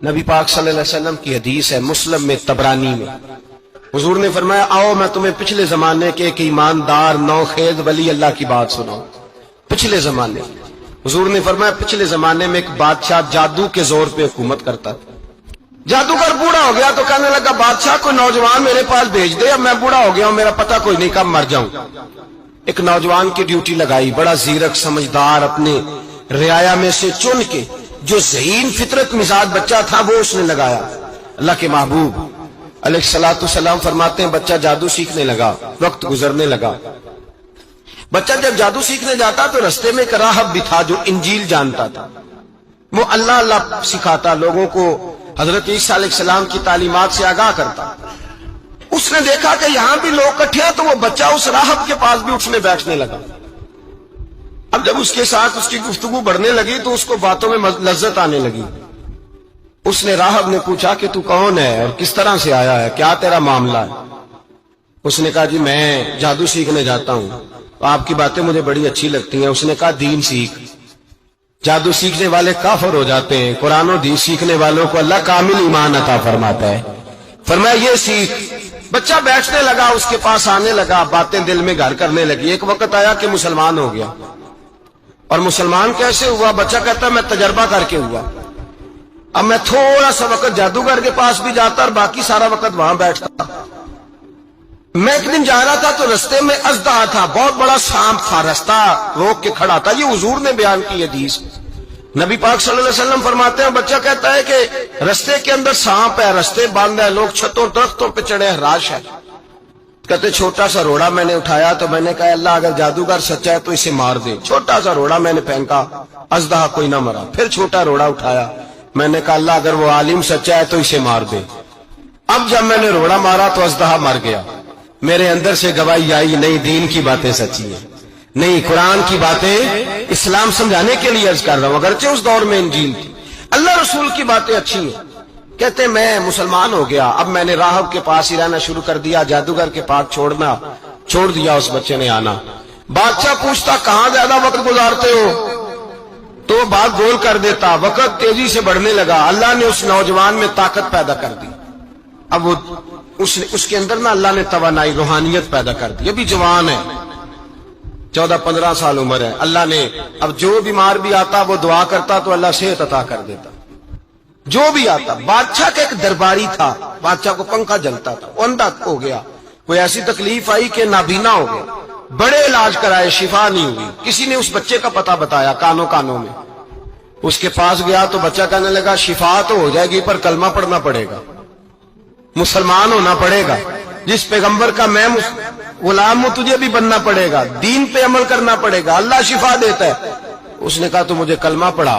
نبی پاک صلی اللہ علیہ وسلم کی حدیث ہے مسلم میں تبرانی میں، حضور نے فرمایا آؤ میں تمہیں پچھلے زمانے کے ایک ایماندار نوخیز ولی اللہ کی بات سناؤں۔ پچھلے زمانے حضور نے فرمایا پچھلے زمانے میں ایک بادشاہ جادو کے زور پہ حکومت کرتا تھا۔ جادوگر بوڑھا ہو گیا تو کہنے لگا بادشاہ کوئی نوجوان میرے پاس بھیج دے، اب میں بوڑھا ہو گیا ہوں، میرا پتہ کوئی نہیں کب مر جاؤں۔ ایک نوجوان کی ڈیوٹی لگائی، بڑا زیرک سمجھدار، اپنے رعایا میں سے چن کے جو ذہین فطرت مزاج بچہ تھا وہ اس نے لگایا۔ اللہ کے محبوب علیہ الصلوۃ والسلام فرماتے ہیں بچہ جادو سیکھنے لگا، وقت گزرنے لگا۔ بچہ جب جادو سیکھنے جاتا تو رستے میں ایک راہب بھی تھا جو انجیل جانتا تھا، وہ اللہ اللہ سکھاتا، لوگوں کو حضرت عیسیٰ علیہ السلام کی تعلیمات سے آگاہ کرتا۔ اس نے دیکھا کہ یہاں بھی لوگ اکٹھے ہیں تو وہ بچہ اس راہب کے پاس بھی اٹھنے بیٹھنے لگا۔ اب جب اس کے ساتھ اس کی گفتگو بڑھنے لگی تو اس کو باتوں میں لذت آنے لگی۔ اس نے راہب نے پوچھا کہ تو کون ہے اور کس طرح سے آیا ہے، کیا تیرا معاملہ ہے؟ اس نے کہا جی میں جادو سیکھنے جاتا ہوں، آپ کی باتیں مجھے بڑی اچھی لگتی ہیں۔ اس نے کہا دین سیکھ، جادو سیکھنے والے کافر ہو جاتے ہیں، قرآن و حدیث سیکھنے والوں کو اللہ کامل ایمان عطا فرماتا ہے۔ فرمایا یہ سیکھ۔ بچہ بیٹھنے لگا، اس کے پاس آنے لگا، باتیں دل میں گھر کرنے لگی۔ ایک وقت آیا کہ مسلمان ہو گیا، اور مسلمان کیسے ہوا؟ بچہ کہتا میں تجربہ کر کے ہوا۔ اب میں تھوڑا سا وقت جادوگر کے پاس بھی جاتا اور باقی سارا وقت وہاں بیٹھتا۔ میں ایک دن جا رہا تھا تو رستے میں اژدہا تھا، بہت بڑا سانپ تھا، رستہ روک کے کھڑا تھا۔ یہ حضور نے بیان کی حدیث۔ نبی پاک صلی اللہ علیہ وسلم فرماتے ہیں بچہ کہتا ہے کہ رستے کے اندر سانپ ہے، رستے بند ہے، لوگ چھتوں درختوں پہ چڑھے، ہراش ہے۔ کہتے چھوٹا سا روڑا میں نے اٹھایا تو میں نے کہا اللہ اگر جادوگر سچا ہے تو اسے مار دے۔ چھوٹا سا روڑا میں نے پھینکا، اژدہا کوئی نہ مرا۔ پھر چھوٹا روڑا اٹھایا، میں نے کہا اللہ اگر وہ عالم سچا ہے تو اسے مار دے۔ اب جب میں نے روڑا مارا تو اژدہا مر گیا۔ میرے اندر سے گواہی آئی نہیں دین کی باتیں سچی ہیں، نہیں قرآن کی باتیں اسلام سمجھانے کے لیے عرض کر رہا ہوں، اگرچہ اس دور میں انجیل تھی۔ اللہ رسول کی باتیں اچھی ہیں۔ کہتے میں مسلمان ہو گیا، اب میں نے راہب کے پاس ہی رہنا شروع کر دیا، جادوگر کے پاس چھوڑ دیا، اس بچے نے آنا۔ بادشاہ پوچھتا کہاں زیادہ وقت گزارتے ہو تو وہ بات گول کر دیتا۔ وقت تیزی سے بڑھنے لگا، اللہ نے اس نوجوان میں طاقت پیدا کر دی۔ اب وہ اس کے اندر نا اللہ نے توانائی روحانیت پیدا کر دی، ابھی جوان ہے، 14-15 سال عمر ہے۔ اللہ نے اب جو بیمار بھی آتا وہ دعا کرتا تو اللہ صحت عطا کر دیتا، جو بھی آتا۔ بادشاہ کا ایک درباری تھا، بادشاہ کو پنکھا جلتا تھا، وہ اندھا ہو گیا، کوئی ایسی تکلیف آئی کہ نابینا ہو گیا، بڑے علاج کرائے شفا نہیں ہوئی۔ کسی نے اس بچے کا پتہ بتایا کانوں میں، اس کے پاس گیا تو بچہ کہنے لگا شفا تو ہو جائے گی پر کلمہ پڑھنا پڑے گا، مسلمان ہونا پڑے گا، جس پیغمبر کا میں غلام ہوں تجھے بھی بننا پڑے گا، دین پہ عمل کرنا پڑے گا، اللہ شفا دیتا ہے۔ اس نے کہا تو مجھے کلمہ پڑھا،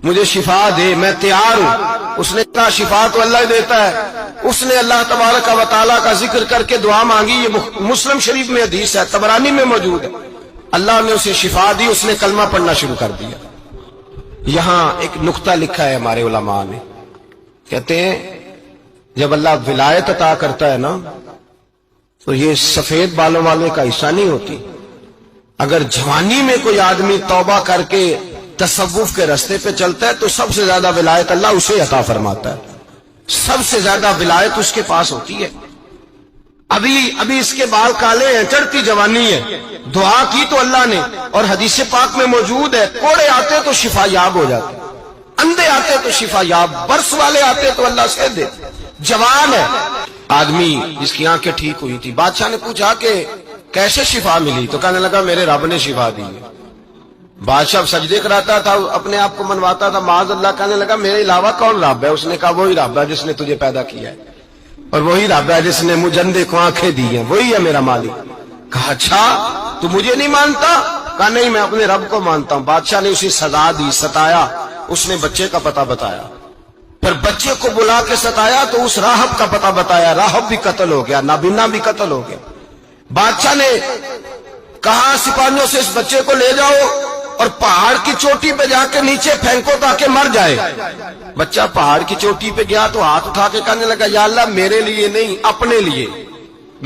مجھے شفا دے، میں تیار ہوں۔ اس نے کہا شفا تو اللہ دیتا ہے۔ اس نے اللہ تبارک و تعالیٰ کا ذکر کر کے دعا مانگی، یہ مسلم شریف میں حدیث ہے، طبرانی میں موجود ہے۔ اللہ نے اسے شفا دی، اس نے کلمہ پڑھنا شروع کر دیا۔ یہاں ایک نقطہ لکھا ہے ہمارے علماء نے، کہتے ہیں جب اللہ ولایت عطا کرتا ہے نا تو یہ سفید بالوں والے کا حصہ نہیں ہوتی۔ اگر جوانی میں کوئی آدمی توبہ کر کے تصوف کے راستے پہ چلتا ہے تو سب سے زیادہ ولایت اللہ اسے عطا فرماتا ہے، سب سے زیادہ ولایت اس کے پاس ہوتی ہے۔ ابھی اس کے بال کالے ہیں، چڑھتی جوانی ہے، دعا کی تو اللہ نے، اور حدیث پاک میں موجود ہے کوڑے آتے تو شفا یاب ہو جاتے، اندھے آتے تو شفا یاب، برس والے آتے تو اللہ سے دے۔ جوان ہے آدمی جس کی آنکھیں ٹھیک ہوئی تھی، بادشاہ نے پوچھا کہ کیسے شفا ملی تو کہنے لگا میرے رب نے شفا دی ہے۔ بادشاہ سجدے کراتا تھا، اپنے آپ کو منواتا تھا، معاذ اللہ، کہنے لگا میرے علاوہ کون رب ہے؟ اس نے کہا وہی رب ہے جس نے تجھے پیدا کیا ہے، اور وہی رب ہے جس نے مجھے اندھے کو آنکھیں دی ہیں، وہی ہے میرا مالک۔ کہا اچھا تو مجھے نہیں مانتا؟ کہا نہیں میں اپنے رب کو مانتا ہوں۔ بادشاہ نے اسے سزا دی، ستایا، اس نے بچے کا پتہ بتایا، پھر بچے کو بلا کے ستایا تو اس راہب کا پتہ بتایا، راہب بھی قتل ہو گیا، نابینا بھی قتل ہو گیا۔ بادشاہ نے کہا سپاہیوں سے اس بچے کو لے جاؤ اور پہاڑ کی چوٹی پہ جا کے نیچے پھینکو تاکہ مر جائے۔ بچہ پہاڑ کی چوٹی پہ گیا تو ہاتھ اٹھا کے کہنے لگا یا اللہ میرے لیے نہیں اپنے لیے،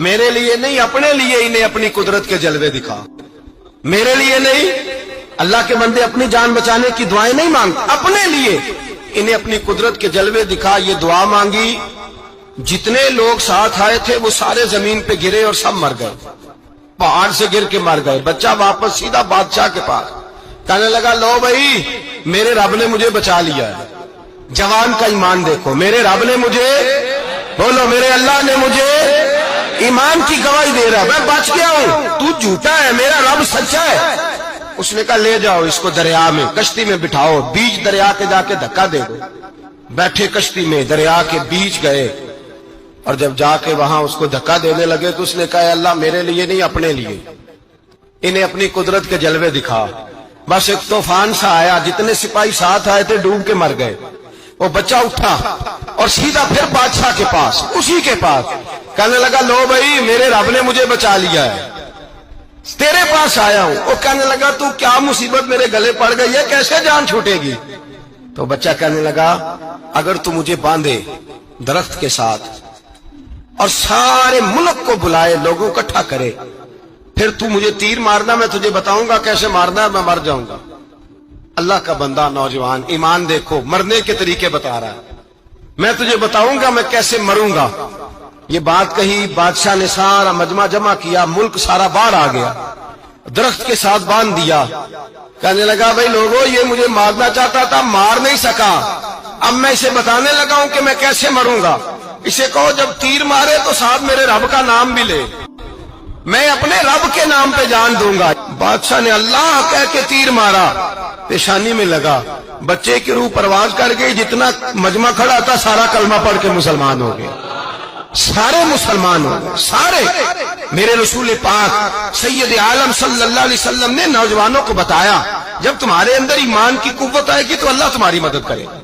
میرے لیے نہیں اپنے لیے انہیں اپنی قدرت کے جلوے دکھا، میرے لیے نہیں۔ اللہ کے بندے اپنی جان بچانے کی دعائیں نہیں مانگتے، اپنے لیے انہیں اپنی قدرت کے جلوے دکھا، یہ دعا مانگی، جتنے لوگ ساتھ آئے تھے وہ سارے زمین پہ گرے اور سب مر گئے، پہاڑ سے گر کے مر گئے۔ بچہ واپس سیدھا بادشاہ کے پاس کہنے لگا لو بھائی میرے رب نے مجھے بچا لیا ہے۔ جوان کا ایمان دیکھو، میرے رب نے مجھے، بولو میرے اللہ نے مجھے ایمان کی گواہی دے رہا ہے، میں بچ گیا ہوں، تو جھوٹا ہے، میرا رب سچا ہے۔ اس نے کہا لے جاؤ اس کو دریا میں، کشتی میں بٹھاؤ، بیچ دریا کے جا کے دھکا دے دو۔ بیٹھے کشتی میں، دریا کے بیچ گئے، اور جب جا کے وہاں اس کو دھکا دینے لگے تو اس نے کہا اللہ میرے لیے نہیں اپنے لیے، انہیں اپنی قدرت کے جلوے دکھا۔ بس ایک طوفان سا آیا، جتنے سپاہی ساتھ آئے تھے ڈوب کے مر گئے۔ وہ بچہ اٹھا اور سیدھا پھر بادشاہ کے پاس، اسی کے پاس کہنے لگا لو بھائی میرے رب نے مجھے بچا لیا ہے، تیرے پاس آیا ہوں۔ وہ کہنے لگا تو کیا مصیبت میرے گلے پڑ گئی ہے، کیسے جان چھوٹے گی؟ تو بچہ کہنے لگا اگر تو مجھے باندھے درخت کے ساتھ اور سارے ملک کو بلائے، لوگوں کو اکٹھا کرے، پھر تو مجھے تیر مارنا، میں تجھے بتاؤں گا کیسے مارنا ہے، میں مر جاؤں گا۔ اللہ کا بندہ نوجوان ایمان دیکھو، مرنے کے طریقے بتا رہا ہے، میں تجھے بتاؤں گا میں کیسے مروں گا۔ یہ بات کہی، بادشاہ نے سارا مجمع جمع کیا، ملک سارا باہر آ گیا، درخت کے ساتھ باندھ دیا۔ کہنے لگا بھائی لوگوں یہ مجھے مارنا چاہتا تھا، مار نہیں سکا، اب میں اسے بتانے لگا ہوں کہ میں کیسے مروں گا۔ اسے کہو جب تیر مارے تو ساتھ میرے رب کا نام بھی لے، میں اپنے رب کے نام پہ جان دوں گا۔ بادشاہ نے اللہ کہہ کے تیر مارا، پیشانی میں لگا، بچے کی روح پرواز کر گئی، جتنا مجمع کھڑا تھا سارا کلمہ پڑھ کے مسلمان ہو گئے، سارے مسلمان ہو گئے سارے۔ میرے رسول پاک سید عالم صلی اللہ علیہ وسلم نے نوجوانوں کو بتایا جب تمہارے اندر ایمان کی قوت آئے گی تو اللہ تمہاری مدد کرے گا۔